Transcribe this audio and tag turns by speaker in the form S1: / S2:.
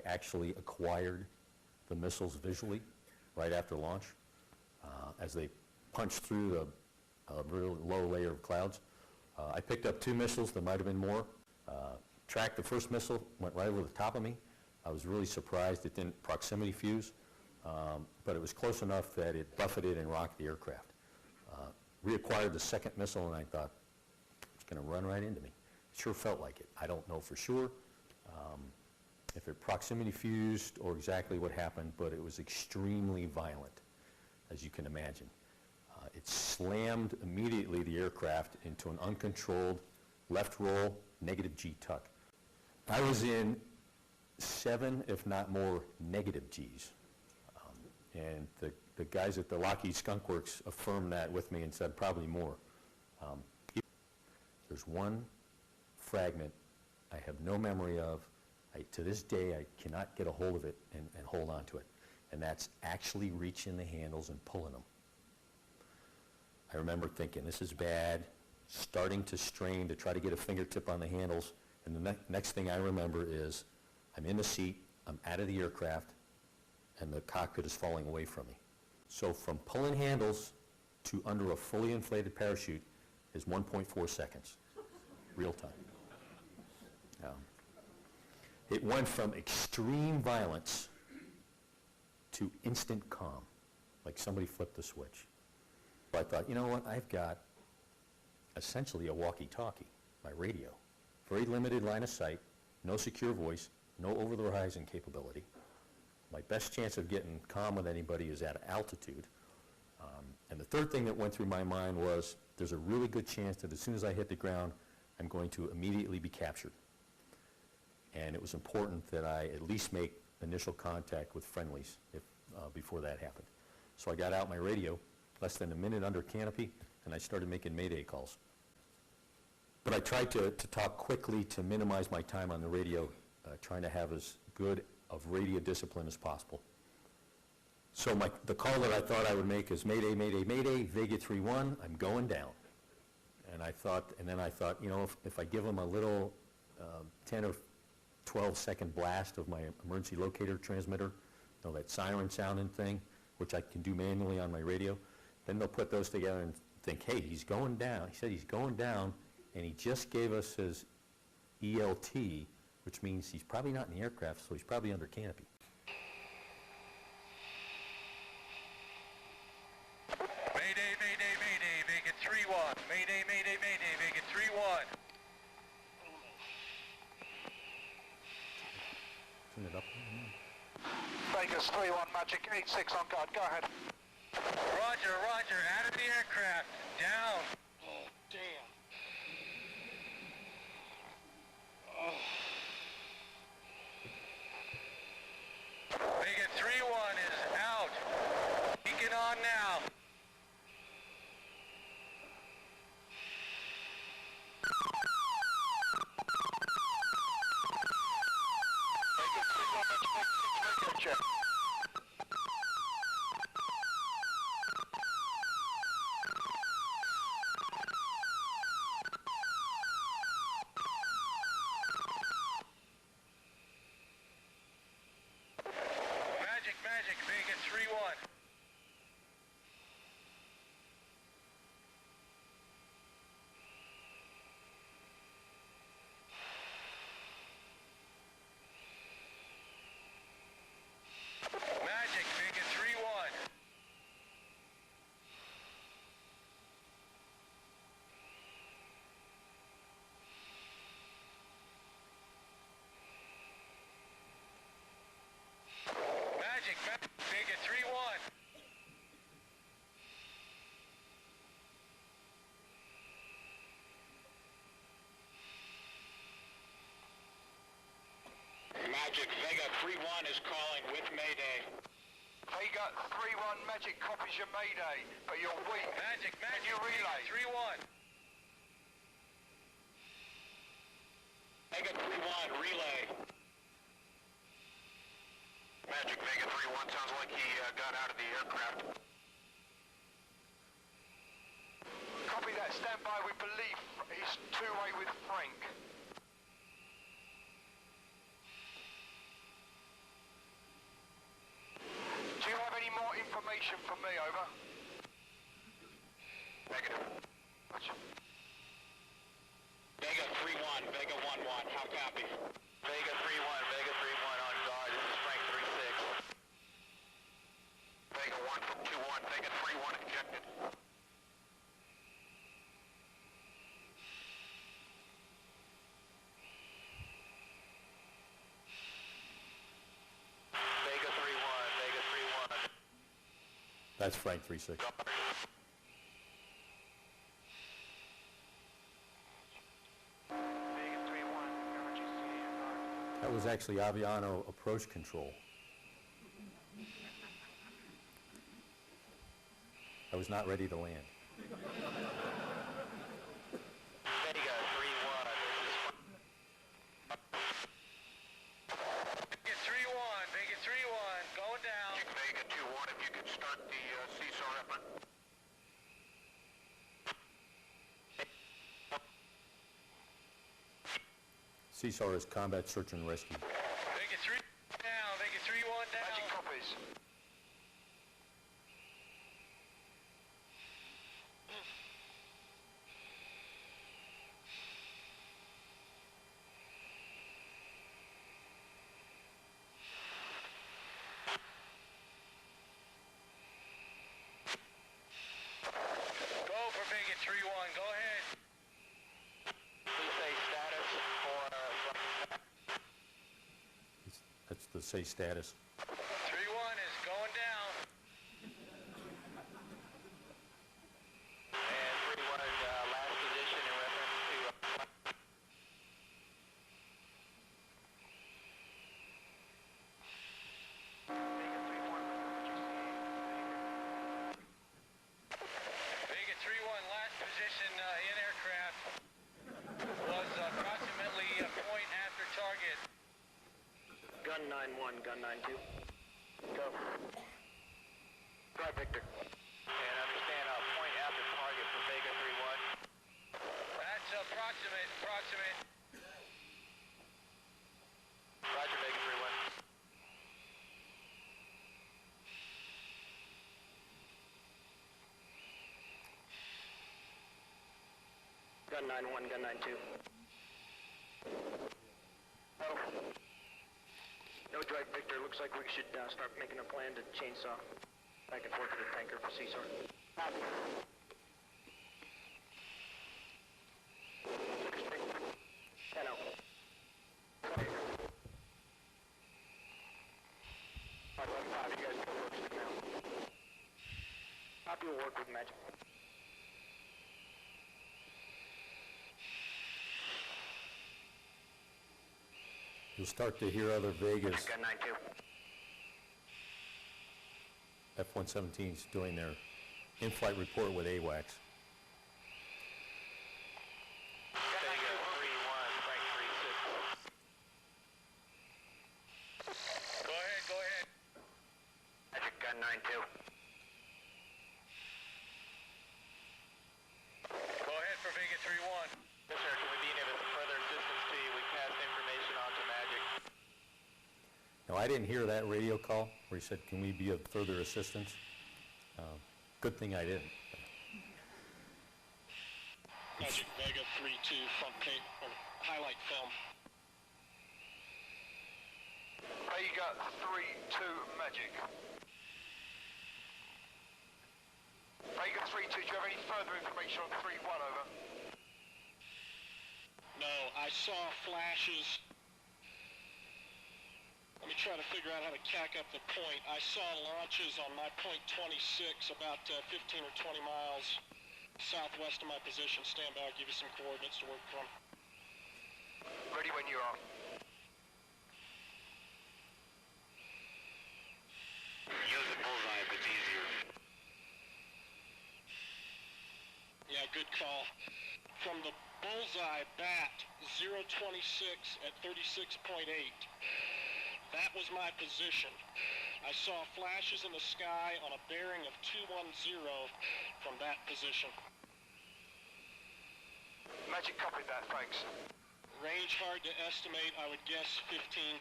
S1: actually acquired the missiles visually right after launch as they punched through a really low layer of clouds. I picked up 2 missiles. There might have been more. Tracked the first missile, went right over the top of me. I was really surprised it didn't proximity fuse, but it was close enough that it buffeted and rocked the aircraft. Reacquired the second missile, and I thought, it's going to run right into me. It sure felt like it. I don't know for sure if it proximity fused or exactly what happened, but it was extremely violent, as you can imagine. It slammed immediately the aircraft into an uncontrolled left roll, negative G tuck. I was in 7, if not more, negative Gs. And the guys at the Lockheed Skunk Works affirmed that with me and said probably more. There's one fragment I have no memory of. To this day, I cannot get a hold of it and hold on to it. And that's actually reaching the handles and pulling them. I remember thinking, this is bad, starting to strain to try to get a fingertip on the handles. And the next thing I remember is I'm in the seat, I'm out of the aircraft, and the cockpit is falling away from me. So from pulling handles to under a fully inflated parachute is 1.4 seconds, real time. It went from extreme violence to instant calm, like somebody flipped the switch. I thought, you know what, I've got essentially a walkie-talkie, my radio. Very limited line of sight, no secure voice, no over-the-horizon capability. My best chance of getting calm with anybody is at altitude. And the third thing that went through my mind was there's a really good chance that as soon as I hit the ground, I'm going to immediately be captured. And it was important that I at least make initial contact with friendlies before that happened. So I got out my radio, less than a minute under canopy, and I started making mayday calls. But I tried to talk quickly to minimize my time on the radio, trying to have as good of radio discipline as possible. So the call that I thought I would make is mayday, mayday, mayday, Vega 3-1, I'm going down. And then I thought, you know, if I give them a little 10 or 12-second blast of my emergency locator transmitter, you know, that siren sounding thing, which I can do manually on my radio, then they'll put those together and think, hey, he's going down. He said he's going down, and he just gave us his ELT, which means he's probably not in the aircraft, so he's probably under canopy.
S2: Mayday, mayday, mayday, Vega 3-1. Mayday, mayday, mayday, Vega 3-1.
S1: Turn it up.
S3: Vegas 3-1, Magic 8-6 on guard, go ahead.
S2: Roger, roger, out of the aircraft, down.
S3: Oh, damn.
S2: Vega 3-1 is out. Beacon on now.
S3: Vegas 3-1, Magic 8-6, radio check.
S2: Magic, Vega 3-1. Magic, Vega 3-1. Magic, Vega 3-1.
S3: Magic Vega 3-1 is calling with Mayday. Vega 3-1, Magic copies your Mayday, but you're weak.
S2: Magic,
S3: Can you relay?
S2: Vega 3-1.
S3: Vega 3-1, relay.
S4: Magic Vega 3-1, sounds like he got out of the aircraft.
S3: Copy that, stand by, we believe he's two-way with Frank. information for me, over.
S4: Negative.
S3: Roger.
S4: Vega 3-1, Vega 1-1, how copy? Vega 3-1, Vega 3-1 on guard, this is Frank 3-6. Vega 1 from 2-1, Vega 3-1 ejected. Vega 3-1, Vega 3-1.
S1: That's Frank 3-6. That was actually Aviano approach control. I was not ready to land.
S4: Vega 3-1,
S2: Vega 3-1, Vega 3-1, going down.
S4: Vega 2-1, if you could start the seesaw effort.
S1: CSAR is combat search and rescue.
S2: Vega 3 down, Vega 3-1
S3: Magic
S2: down.
S3: copies.
S2: Go for Vega 3-1, go ahead.
S4: Please say status for
S1: That's the say status.
S2: 3-1 is going down.
S4: and 3-1 is last position in reference to
S2: Vega 3-1, last position in aircraft was approximately a point after target.
S4: Gun 9-1, Gun 9-2. Go. Drive Victor. And understand point after target for Vega 3-1.
S2: That's approximate.
S4: Roger, Vega 3-1. Gun 9-1, Gun 9-2. Oh. No drive, Victor. Looks like we should start making a plan to chainsaw back and forth to the tanker for CSAR. Copy. 10-0. 5-1-5, you guys can work it now. Copy will work with Magic.
S1: You'll start to hear other Vegas
S4: Gun 9-2.
S1: F-117s doing their in-flight report with AWACS.
S4: Vega 3-1, Frank 3-6.
S2: Go ahead.
S4: Magic Gun 9-2.
S2: Go ahead for Vega 3-1.
S4: Yes, sir. Can we be of further assistance to you? We passed information on to Magic.
S1: Now, I didn't hear that radio call where he said, can we be of further assistance? Good thing I didn't.
S5: Magic Vega 3-2 front page or highlight film.
S3: Vega 3-2 Magic. Vega 3-2, do you have any further information on 3-1, over?
S5: No, I saw flashes. Let me try to figure out how to cack up the point. I saw launches on my point 26 about 15 or 20 miles southwest of my position. Stand by, I'll give you some coordinates to work from.
S3: Ready when you are.
S4: Use the bullseye if it's easier.
S5: Yeah, good call. From the bullseye bat 026 at 36.8. That was my position. I saw flashes in the sky on a bearing of 210 from that position.
S3: Magic copied that, thanks.
S5: Range hard to estimate. I would guess 15